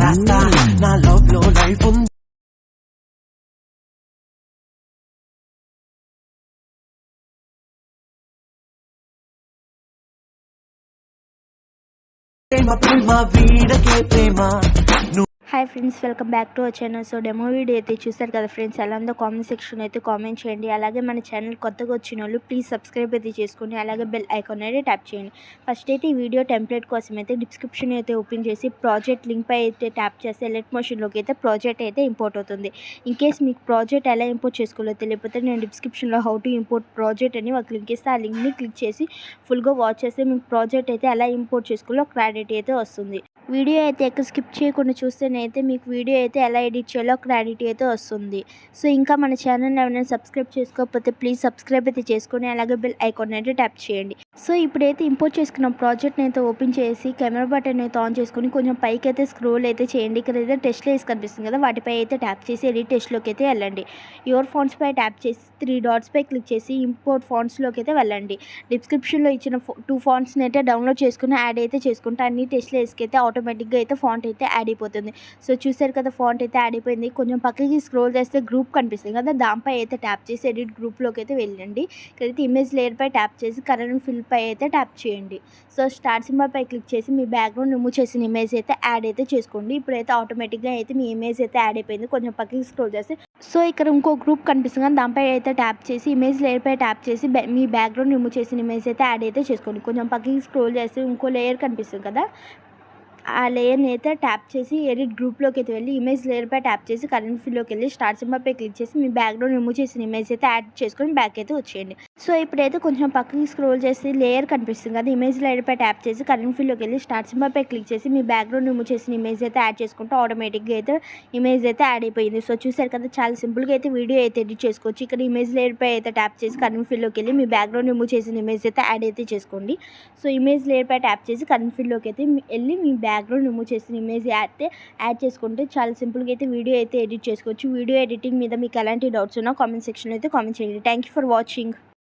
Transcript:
చేస్తా నా లవ్ లో లైఫ్ ఉంది ప్రేమ ప్రేమ వీడకే ప్రేమ hi friends, welcome back to our channel. So demo video అయితే చూస్తారు కదా ఫ్రెండ్స్, ఎలా ఉందో కామెంట్ సెక్షన్ అయితే కామెంట్ చేయండి. అలాగే మన ఛానల్ కొత్తగా వచ్చిన వాళ్ళు ప్లీజ్ సబ్స్క్రైబ్ అయితే చేసుకోండి. అలాగే బెల్ ఐకాన్ అయితే ట్యాప్ చేయండి. ఫస్ట్ అయితే ఈ వీడియో టెంప్లెట్ కోసం అయితే డిస్క్రిప్షన్ అయితే ఓపెన్ చేసి ప్రాజెక్ట్ లింక్ పై అయితే ట్యాప్ చేస్తే ఎలర్ట్ మోషన్లోకి అయితే ప్రాజెక్ట్ అయితే ఇంపోర్ట్ అవుతుంది. ఇన్ కేస్ మీకు ప్రాజెక్ట్ ఎలా ఇంపోర్ట్ చేసుకోవాలో తెలియకపోతే నేను డిస్క్రిప్షన్లో హౌ టు ఇంపోర్ట్ ప్రాజెక్ట్ అని ఒక లింక్ ఇస్తే ఆ లింక్ని క్లిక్ చేసి ఫుల్గా వాచ్ చేస్తే మీకు ప్రాజెక్ట్ అయితే ఎలా ఇంపోర్ట్ చేసుకోవాలో క్లారిటీ అయితే వస్తుంది. వీడియో అయితే ఎక్కడ స్కిప్ చేయకుండా చూస్తేనైతే మీకు వీడియో అయితే ఎలా ఎడిట్ చేయాలో క్లారిటీ అయితే వస్తుంది. సో ఇంకా మన ఛానల్ ఎవరైనా సబ్స్క్రైబ్ చేసుకోకపోతే ప్లీజ్ సబ్స్క్రైబ్ అయితే చేసుకొని అలాగే బెల్ ఐకాన్ అయితే ట్యాప్ చేయండి. సో ఇప్పుడైతే ఇంపోర్ట్ చేసుకున్న ప్రాజెక్ట్ని అయితే ఓపెన్ చేసి కెమెరా బటన్ అయితే ఆన్ చేసుకొని కొంచెం పైకి అయితే స్క్రోల్ అయితే చేయండి. ఇక్కడ అయితే టెస్ట్ లేస్ కనిపిస్తుంది కదా, వాటిపై అయితే ట్యాప్ చేసి ఎడిట్ టెస్ట్లోకి అయితే వెళ్ళండి. యువర్ ఫాంట్స్ పై ట్యాప్ చేసి 3 డాట్స్ పై క్లిక్ చేసి ఇంపోర్ట్ ఫాంట్స్లోకి అయితే వెళ్ళండి. డిస్క్రిప్షన్లో ఇచ్చిన 2 ఫాంట్స్ని అయితే డౌన్లోడ్ చేసుకుని యాడ్ అయితే చేసుకుంటే అన్ని టెస్ట్ లేస్కి అయితే ఆటోమేటిక్గా అయితే ఫాంట్ అయితే యాడ్ అయిపోతుంది. సో చూసారు కదా, ఫాంట్ అయితే యాడ్ అయిపోయింది. కొంచెం పక్కకి స్క్రోల్ చేస్తే గ్రూప్ కనిపిస్తుంది కదా, దానిపై అయితే ట్యాప్ చేసి ఎడిట్ గ్రూప్లోకి అయితే వెళ్ళండి. ఇక్కడైతే ఇమేజ్ లేయర్ పై ట్యాప్ చేసి కరెంట్ ఫిల్ పై అయితే ట్యాప్ చేయండి. సో స్టార్ట్ సింబల్ పై క్లిక్ చేసి మీ బ్యాక్గ్రౌండ్ రిమూవ్ చేసిన ఇమేజ్ అయితే యాడ్ అయితే చేసుకోండి. ఇప్పుడైతే ఆటోమేటిక్గా అయితే మీ ఇమేజ్ అయితే యాడ్ అయిపోయింది. కొంచెం పక్కకి స్క్రోల్ చేస్తే సో ఇక్కడ ఇంకో గ్రూప్ కనిపిస్తుంది కదా, దానిపై అయితే ట్యాప్ చేసి ఇమేజ్ లేయర్ పై ట్యాప్ చేసి మీ బ్యాక్గ్రౌండ్ రిమూవ్ చేసిన ఇమేజ్ అయితే యాడ్ అయితే చేసుకోండి. కొంచెం పక్కకి స్క్రోల్ చేస్తే ఇంకో లేయర్ కనిపిస్తుంది కదా, ఆ లేయర్ని అయితే ట్యాప్ చేసి ఎడిట్ గ్రూప్లోకి అయితే వెళ్ళి ఇమేజ్ లేయర్ పై ట్యాప్ చేసి కరెంట్ ఫిల్లోకి వెళ్ళి స్టార్ట్ సింబల్ పై క్లిక్ చేసి మీ బ్యాక్గ్రౌండ్ రిమూవ్ చేసిన ఇమేజ్ అయితే యాడ్ చేసుకొని బ్యాక్ అయితే వచ్చేయండి. సో ఇప్పుడైతే కొంచెం పక్కకి స్క్రోల్ చేసి లేయర్ కనిపిస్తుంది కదా, ఇమేజ్ లేయర్ పై ట్యాప్ చేసి కరెంట్ ఫిల్లోకి వెళ్ళి స్టార్ట్ సింబల్ పై క్లిక్ చేసి మీ బ్యాక్గ్రౌండ్ రిమూవ్ చేసిన ఇమేజ్ అయితే యాడ్ చేసుకుంటే ఆటోమేటిక్గా అయితే ఇమేజ్ అయితే యాడ్ అయిపోయింది. సో చూసారు కదా, చాలా సింపుల్గా అయితే వీడియో అయితే ఎడిట్ చేసుకోవచ్చు. ఇక్కడ ఇమేజ్ లేయర్ పై అయితే ట్యాప్ చేసి కరెంట్ ఫిల్లోకి వెళ్ళి మీ బ్యాక్గ్రౌండ్ రిమూవ్ చేసిన ఇమేజ్ అయితే యాడ్ అయితే చేసుకోండి. సో ఇమేజ్ లేయర్ పై ట్యాప్ చేసి కరెంట్ ఫిల్లోకి అయితే వెళ్ళి మీ బ్యాక్గ్రౌండ్ రిమూవ్ చేసిన ఇమేజ్ యాడ్ చేసుకుంటే చాలా సింపుల్గా అయితే వీడియో అయితే ఎడిట్ చేసుకోవచ్చు. వీడియో ఎడిటింగ్ మీద మీకు ఎలాంటి డౌట్స్ ఉన్నా కామెంట్ సెక్షన్లో అయితే కామెంట్ చేయండి. Thank you for watching.